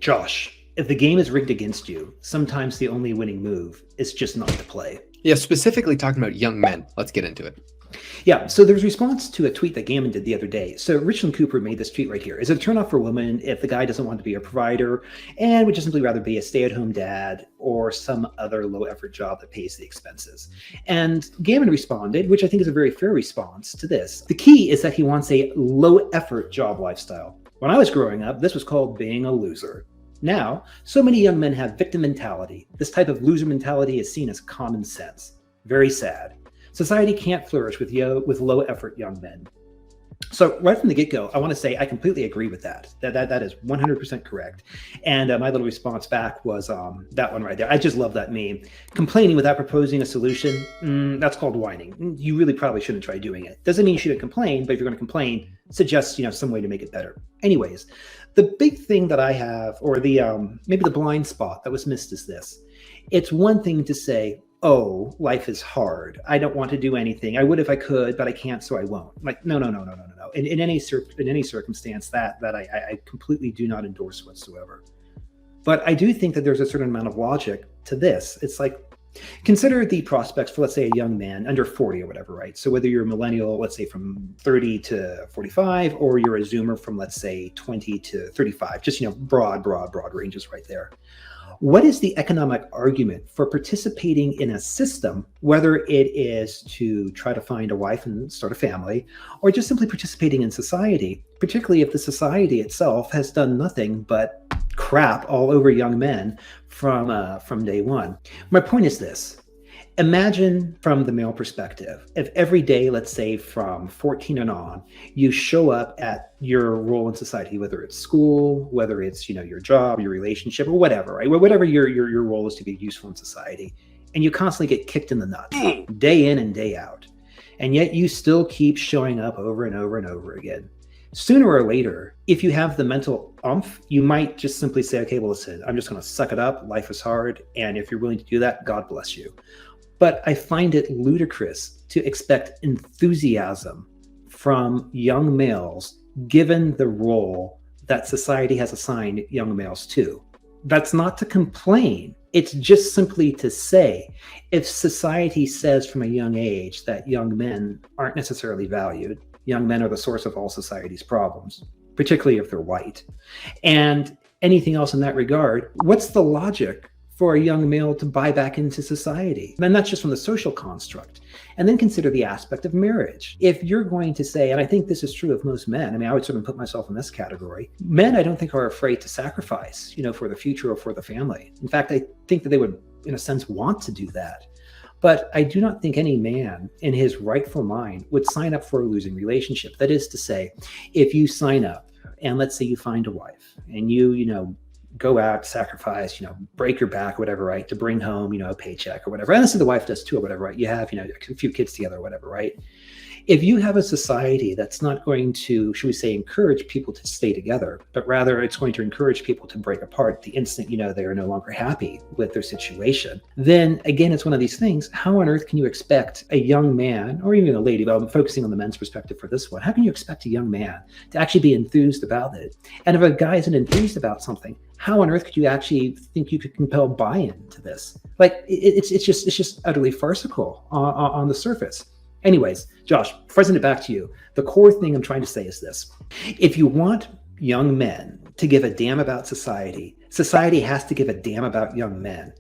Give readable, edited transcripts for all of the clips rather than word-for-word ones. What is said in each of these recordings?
Josh, if the game is rigged against you, sometimes the only winning move is just not to play. Yeah, specifically talking about young men. Let's get into it. Yeah, so there's a response to a tweet that Gammon did the other day. So Richland Cooper made this tweet right here. Is it a turnoff for women if the guy doesn't want to be a provider and would just simply rather be a stay-at-home dad or some other low-effort job that pays the expenses? And Gammon responded, which I think is a very fair response to this. The key is that he wants a low-effort job lifestyle. When I was growing up, this was called being a loser. Now, so many young men have victim mentality. This type of loser mentality is seen as common sense. Very sad. Society can't flourish with low-effort young men. So right from the get-go, I want to say I completely agree with that. That is 100% correct. And my little response back was that one right there. I just love that meme. Complaining without proposing a solution, that's called whining. You really probably shouldn't try doing it. Doesn't mean you shouldn't complain, but if you're going to complain, suggest some way to make it better. Anyways, the big thing that I have, or the maybe the blind spot that was missed is this. It's one thing to say, oh, life is hard. I don't want to do anything. I would if I could, but I can't, so I won't. Like, no. In any circumstance, that I completely do not endorse whatsoever. But I do think that there's a certain amount of logic to this. It's like, consider the prospects for, let's say, a young man under 40 or whatever, right? So whether you're a millennial, let's say from 30 to 45, or you're a Zoomer from, let's say, 20 to 35, just, broad ranges right there. What is the economic argument for participating in a system, whether it is to try to find a wife and start a family, or just simply participating in society, particularly if the society itself has done nothing but crap all over young men from day one? My point is this. Imagine from the male perspective, if every day, let's say from 14 and on, you show up at your role in society, whether it's school, whether it's, your job, your relationship, or whatever, right? Whatever your role is to be useful in society, and you constantly get kicked in the nuts, day in and day out. And yet you still keep showing up over and over and over again. Sooner or later, if you have the mental oomph, you might just simply say, okay, well, listen, I'm just going to suck it up. Life is hard. And if you're willing to do that, God bless you. But I find it ludicrous to expect enthusiasm from young males, given the role that society has assigned young males to. That's not to complain. It's just simply to say, if society says from a young age that young men aren't necessarily valued, young men are the source of all society's problems, particularly if they're white, and anything else in that regard, what's the logic for a young male to buy back into society? And that's just from the social construct. And then consider the aspect of marriage. If you're going to say, and I think this is true of most men, I would certainly put myself in this category. Men, I don't think, are afraid to sacrifice, for the future or for the family. In fact, I think that they would, in a sense, want to do that. But I do not think any man in his rightful mind would sign up for a losing relationship. That is to say, if you sign up and let's say you find a wife and you go out, sacrifice, break your back, whatever, right, to bring home, a paycheck or whatever. And let's say the wife does too or whatever, right? You have, a few kids together or whatever, right? If you have a society that's not going to, should we say, encourage people to stay together, but rather it's going to encourage people to break apart the instant, they are no longer happy with their situation, then again, it's one of these things. How on earth can you expect a young man, or even a lady, but I'm focusing on the men's perspective for this one, how can you expect a young man to actually be enthused about it? And if a guy isn't enthused about something, how on earth could you actually think you could compel buy-in to this? Like, it's just utterly farcical on the surface. Anyways, Josh, before I send it back to you, the core thing I'm trying to say is this. If you want young men to give a damn about society, society has to give a damn about young men.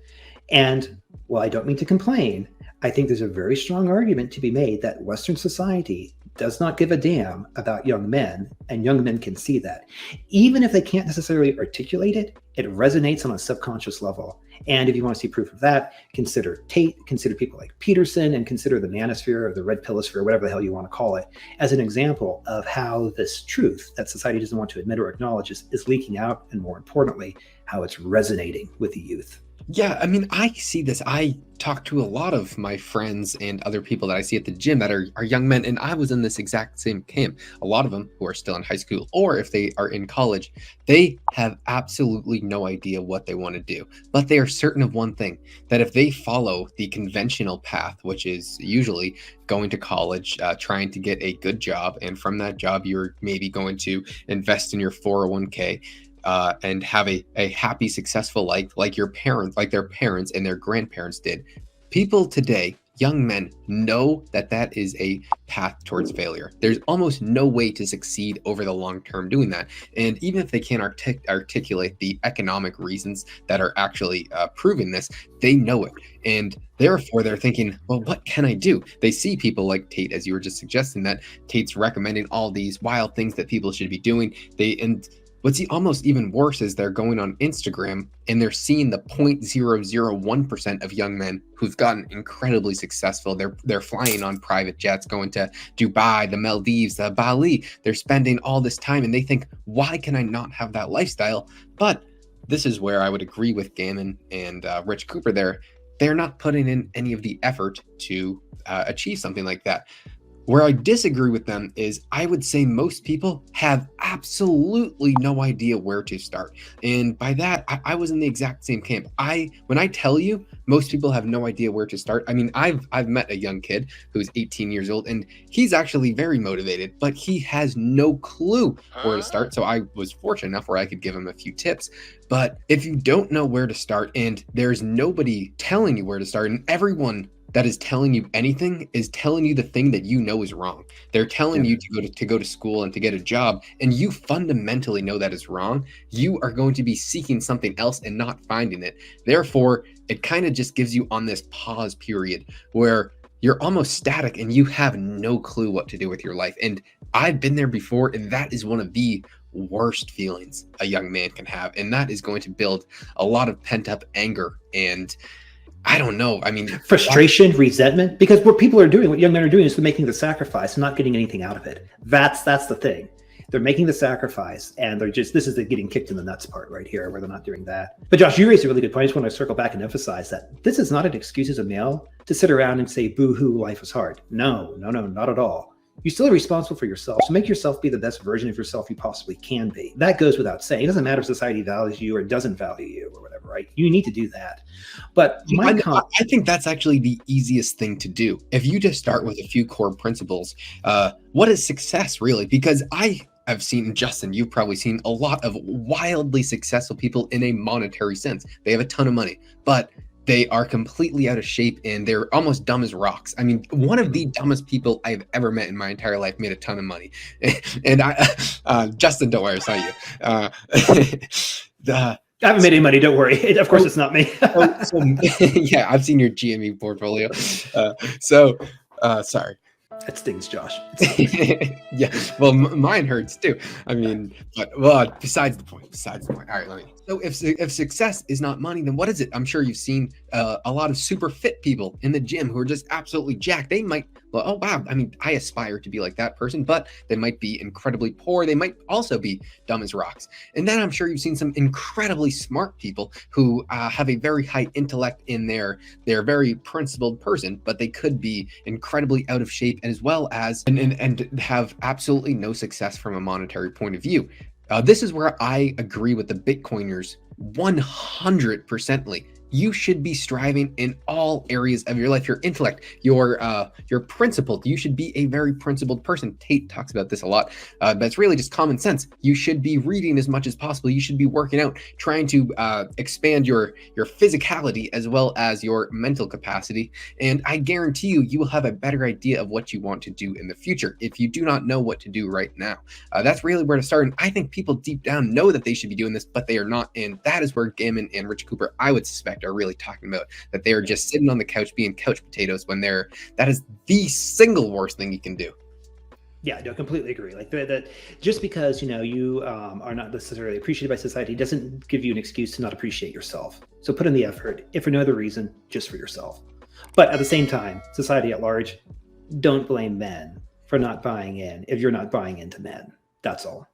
And while I don't mean to complain, I think there's a very strong argument to be made that Western society does not give a damn about young men, and young men can see that. Even if they can't necessarily articulate it, it resonates on a subconscious level. And if you want to see proof of that, consider Tate, consider people like Peterson, and consider the manosphere or the red pillosphere, whatever the hell you want to call it, as an example of how this truth that society doesn't want to admit or acknowledge is leaking out, and more importantly, how it's resonating with the youth. Yeah, I see this. I talk to a lot of my friends and other people that I see at the gym that are young men, and I was in this exact same camp. A lot of them who are still in high school, or if they are in college, they have absolutely no idea what they want to do. But they are certain of one thing, that if they follow the conventional path, which is usually going to college, trying to get a good job, and from that job, you're maybe going to invest in your 401k, and have a happy, successful life like your parents, like their parents and their grandparents did. People today, young men, know that that is a path towards failure. There's almost no way to succeed over the long term doing that. And even if they can't articulate the economic reasons that are actually proving this, they know it. And therefore, they're thinking, well, what can I do? They see people like Tate, as you were just suggesting, that Tate's recommending all these wild things that people should be doing. And what's almost even worse is they're going on Instagram and they're seeing the 0.001% of young men who've gotten incredibly successful. They're flying on private jets, going to Dubai, the Maldives, the Bali. They're spending all this time and they think, why can I not have that lifestyle? But this is where I would agree with Gammon and Rich Cooper there. They're not putting in any of the effort to achieve something like that. Where I disagree with them is I would say most people have absolutely no idea where to start. And by that, I was in the exact same camp. When I tell you most people have no idea where to start, I mean, I've met a young kid who's 18 years old and he's actually very motivated, but he has no clue where to start. So I was fortunate enough where I could give him a few tips. But if you don't know where to start and there's nobody telling you where to start, and everyone that is telling you anything is telling you the thing that you know is wrong. They're telling you to go to school and to get a job, and you fundamentally know that is wrong. You are going to be seeking something else and not finding it. Therefore, it kind of just gives you on this pause period where you're almost static and you have no clue what to do with your life. And I've been there before, and that is one of the worst feelings a young man can have. And that is going to build a lot of pent-up anger and I don't know. I mean, frustration, resentment, because what people are doing, what young men are doing is they're making the sacrifice and not getting anything out of it. That's the thing. They're making the sacrifice and this is the getting kicked in the nuts part right here where they're not doing that. But Josh, you raised a really good point. I just want to circle back and emphasize that this is not an excuse as a male to sit around and say, boo-hoo, life is hard. No, not at all. You're still responsible for yourself. So make yourself be the best version of yourself you possibly can be. That goes without saying. It doesn't matter if society values you or doesn't value you or whatever, right? You need to do that. But I think that's actually the easiest thing to do. If you just start with a few core principles, what is success really? Because I've seen, Justin, you've probably seen a lot of wildly successful people in a monetary sense. They have a ton of money, but they are completely out of shape and they're almost dumb as rocks. I mean, one of the dumbest people I've ever met in my entire life made a ton of money. And Justin, don't worry, it's not you. I haven't made any money, don't worry. Of course, it's not me. Yeah, I've seen your GME portfolio. Sorry. That stings, Josh. Yeah, well, mine hurts too. I mean, but besides the point. All right, let me. So if success is not money, then what is it? I'm sure you've seen a lot of super fit people in the gym who are just absolutely jacked. They might, well, oh wow, I mean, I aspire to be like that person, but they might be incredibly poor. They might also be dumb as rocks. And then I'm sure you've seen some incredibly smart people who have a very high intellect in they're very principled person, but they could be incredibly out of shape as well as and have absolutely no success from a monetary point of view. This is where I agree with the Bitcoiners 100%. You should be striving in all areas of your life. Your intellect, your principled. You should be a very principled person. Tate talks about this a lot, but it's really just common sense. You should be reading as much as possible. You should be working out, trying to expand your physicality as well as your mental capacity. And I guarantee you will have a better idea of what you want to do in the future if you do not know what to do right now. That's really where to start. And I think people deep down know that they should be doing this, but they are not. And that is where Gammon and Rich Cooper, I would suspect, are really talking about, that they are just sitting on the couch being couch potatoes when that is the single worst thing you can do. Yeah, no, completely agree. Like that, just because you are not necessarily appreciated by society doesn't give you an excuse to not appreciate yourself. So put in the effort, if for no other reason, just for yourself. But at the same time, society at large, don't blame men for not buying in if you're not buying into men. That's all.